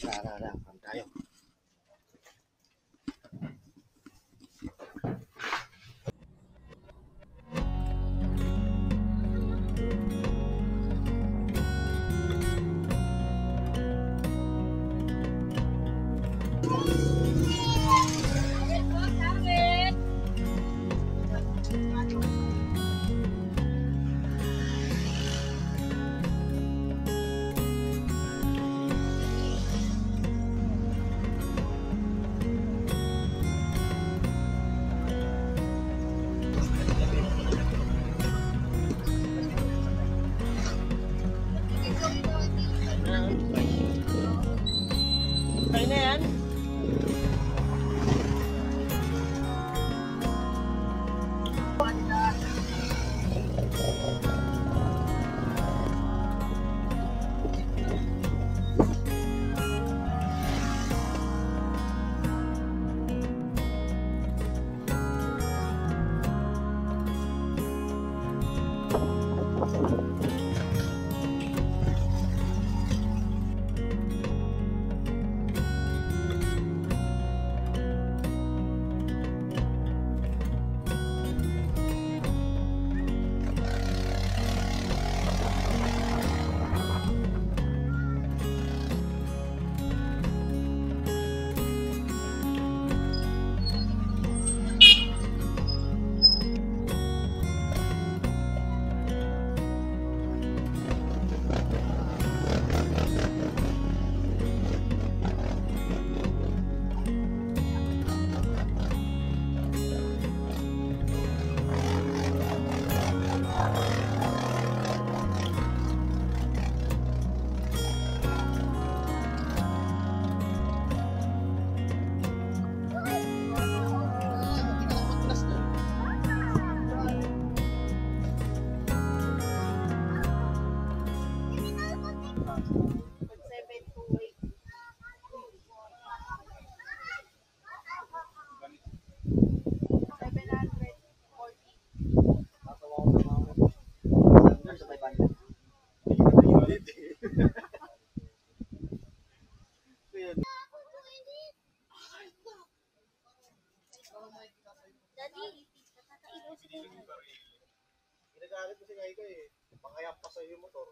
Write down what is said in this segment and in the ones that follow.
Tara, kam tayo. Kaya na yan? Ginagalit mo si Ngaika eh. Pangayap pa sa'yo yung motor.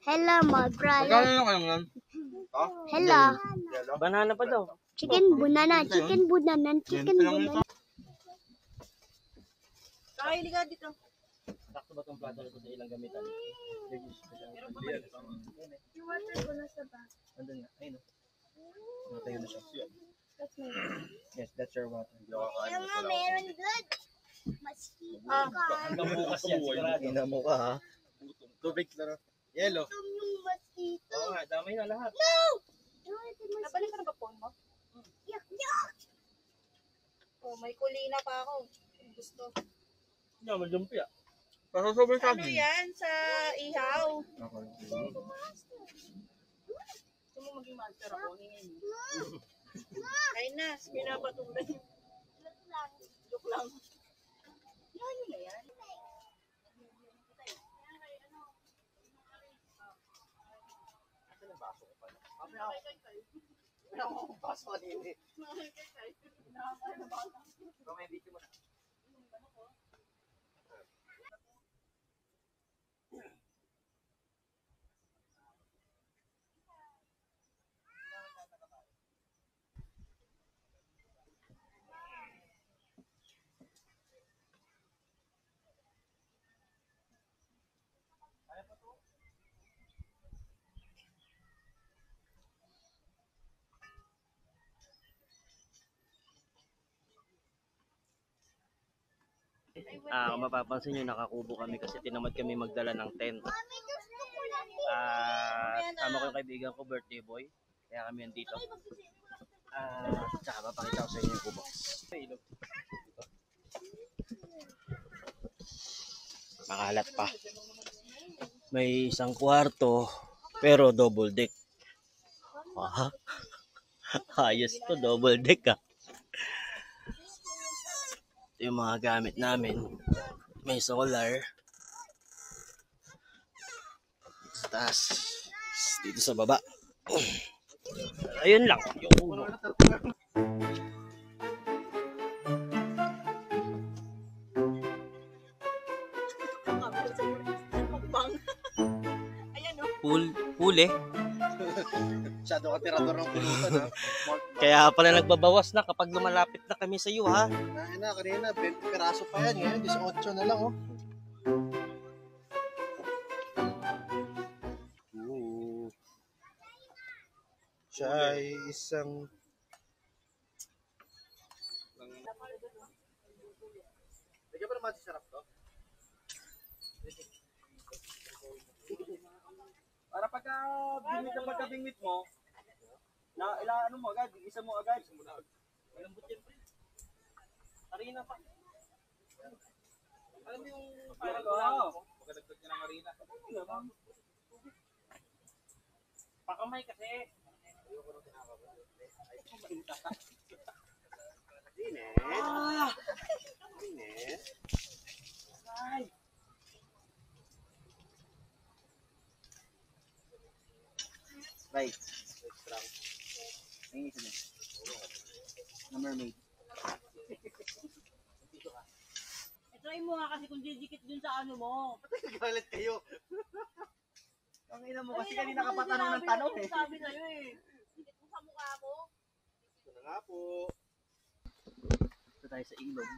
Hello, my brother. Magkano na kayo yan? Hello. Banana pa daw. Chicken banana, chicken banana, chicken banana. Kaya hindi ka dito. Sakto ba itong plato ko sa ilang gamitan? Yung water ko nasa bag. Andun nga. Ayun o. Natayo na siya. Yes, that's your water. Yung nga, meron good. Mosquito ka. Hanggang bukas yan, sigurado. Ina mo ka ha. Tubig na. Yellow. Ito yung mosquito. Oo nga, damay na lahat. No! Nabalik ka na ba phone mo? Yuck, yuck. Oh, may kulina pa ako. Gusto. Hindi ako maljumpi ah. Pasasobay sa Ano akin. yan? Sa ihaw. Gusto mo maging master ako? Hingin mo. Ay na, pinapatuloy. Joke lang. Yan na yan. Wala akong baso kanina eh. May video mo na. Kung mapapansin nyo, nakakubo kami kasi tinamad kami magdala ng tent. Mami, gusto ko lang Sama ko yung kaibigan ko, birthday boy. Kaya kami nandito. Tsaka papakita ko sa inyo yung kubo. Makalat pa. May isang kwarto, pero double deck. Ayos to, double deck ah. Ito yung mga gamit namin. May solar. Sa taas. Dito sa baba. Ayun lang. Yung kubo. Pool eh. Masyado ka tirador ng pulutan, ha? Kaya pala nagbabawas na kapag lumalapit na kami sa iyo ha. Kanina, 20 piraso pa yan. Ngayon, 18 na lang, oh. Siya ay isang... Lagyan pa naman sarap to. Para pagka bingwit ang pagka-bingwit mo, ano mo agad, isa mo agad. Malambot yan pa. Harina pa. Alam mo yung parang mo? Pagkadagdag ka ng harina. Pakamay kasi. Dinet. Dinet. Ay. Right. Strong. Ang isa din. Na mermaid. Try mo nga kasi kung didikit dun sa ano mo. Galit kayo. Ang ina mo kasi kanina ka pa tanong ng tanong eh. Sabi sa'yo eh. Dikit mo sa mukha mo. Ito na nga po. Ito tayo sa ilog.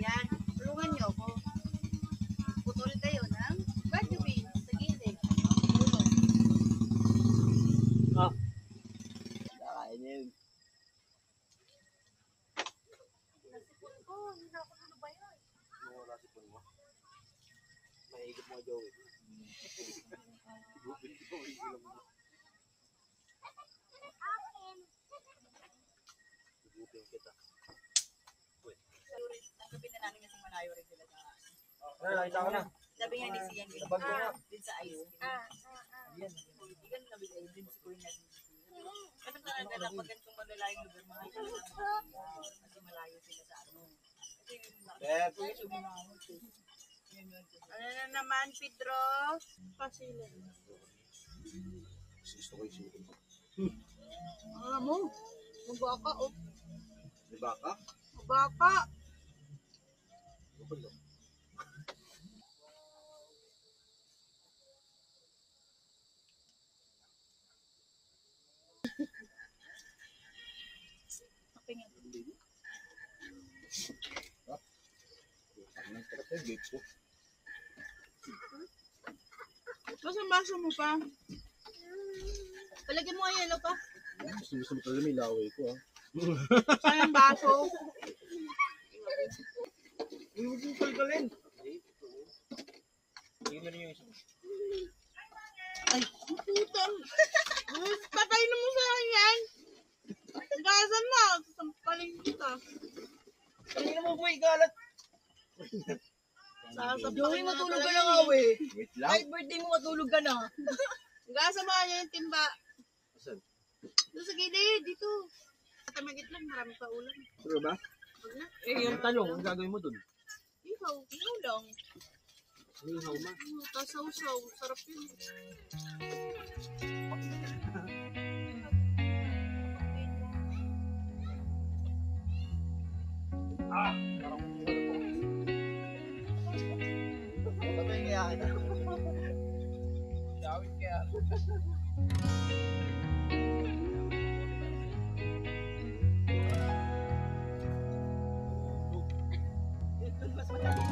Yan. Tulungan niyo ako. Putol kayo ng graduate sa gilid. Kakain niya yun. Nasipon ko. Hindi na ako lulubayan. Wala si Pun mo. Mahigit mo, Joey. Gupit ko, ilang mo. Gupit kita. Sabi na namin kasi malayo rin sila sa Nakita ko na. sabi nga ni Sian din. Sabag ko na. Din sa ice cream. Hindi ka nabigay din si Kuya Nadine. Kasi talaga lang pag ganitong malalayong lugar, mahal ka lang kasi malayo sila sa ano. Kasi Dad. ano na naman, Pedro? Pasilan. Gusto ko yung Mo, magbaka o. Diba ka? Magbaka. Gulo. Basta ang baso mo pa. Palagyan mo nga yellow pa. Gusto mo talaga may laway ko ah. Saan ang baso? Huwag mo kalkalin. Tingnan mo rin yung isa. Ay, putang. Patay na mo sa akin yan. Gasan mo. Sampaling kita. Tingnan mo, boy, galat. Joey, matulog ka na nga, Wait lang. Kahit birthday mo, matulog ka na. Gasan mo niya yung timba. Saan? Doon sa gilid, dito. Tamagit lang, marami pa ulam. Sure ba? Huwag na. Yung talong, ang gagawin mo dun? Ihaw, ihaw lang. Nihaw ma. Tasaw-saw, sarap yun. Patay kaya kita. Dawit kaya. Mas madali.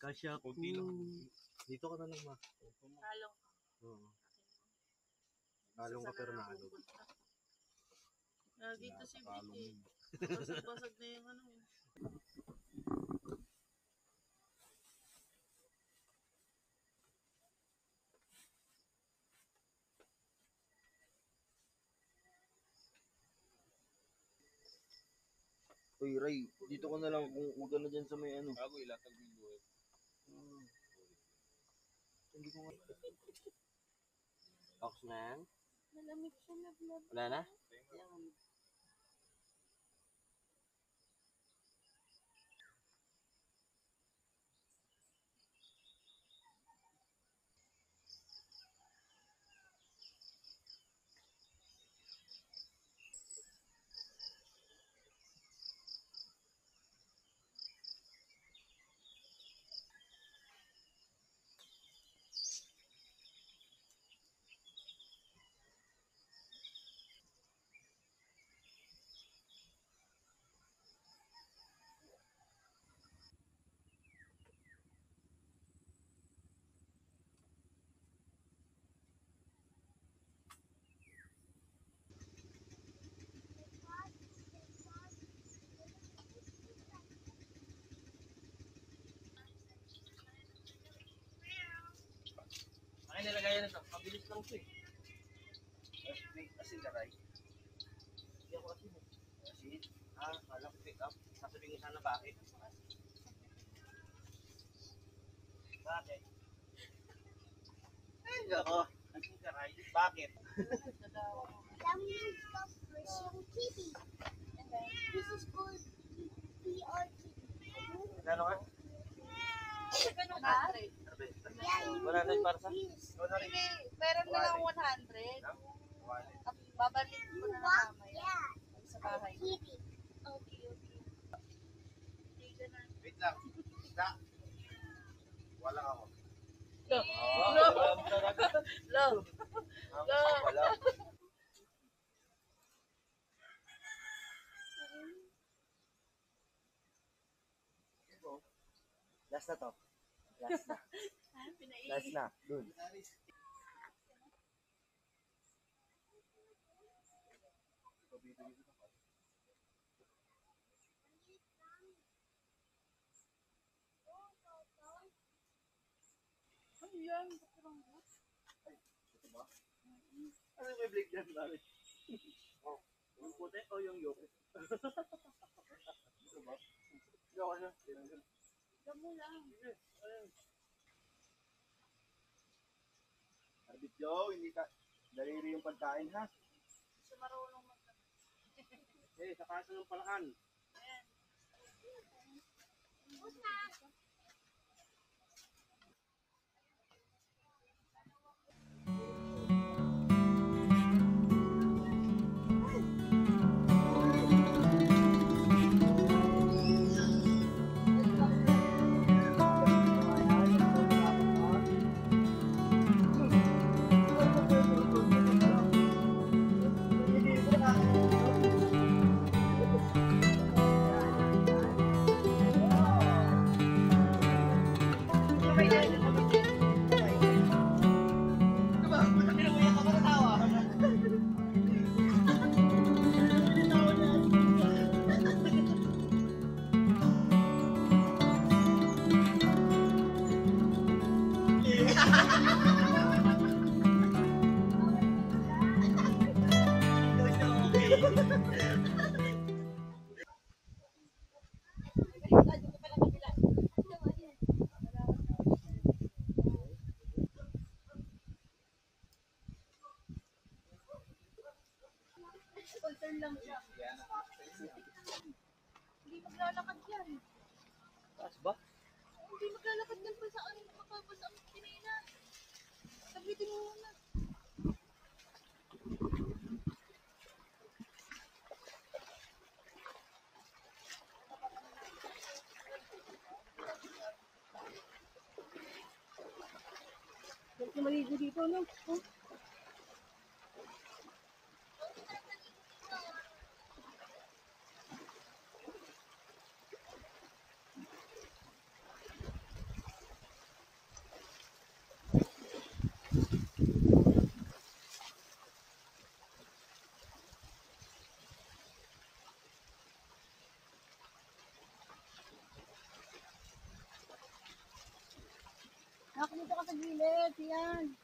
Kasya, kunti lang. Dito ka na lang, ma. Talong. Oo. Talong ka pero nalo. Dito si Vicky. Basag-basag na yung ano. Uy, Ray, dito ka na lang kung huwag ka na dyan sa may ano. Bago ilatag mo yung buhay. Hindi ko nga. Box na yan? Malamig siya na vlog. Wala na? Ay, nilagay yan ito. Mabilis lang ito eh. Asin ka, Ray? Hindi ako asin eh. Asin? Ah, kala ko pick up. Sasabihin ko sana bakit. Bakit? Ay, ako. Asin ka, Ray? Bakit? Lemon stop brushing kitty. And then this is called PRT. Gano'n ka? Ganun ka? Yeah, you 100 para sa? use. Hindi, meron na lang 100. Babalik ko na lang mamaya. Yeah, Sa bahay. kitty. Okay, okay. Hindi na. Wait lang. Isda. Wala ako. Lo. Lo. Lo. Wala. Last na to. Last na. Last na. Dun. Ano may blade yan, pare? Yung puti o yung yoke? Ito ba? Yoke na. Gamo lang. Arbit Joe, hindi ka... Daliri yung pagkain, ha? Gusto marunong mag... Eh, sa kaso ng palaan. Concern lang siya. Hindi maglalakad yan. Taas ba? Hindi maglalakad yan pa sa ano, makabasa ang kinina. Sabitin mo muna. Ba't na maligo dito, no? Oh. Nakapunta ka sa gilid, yan.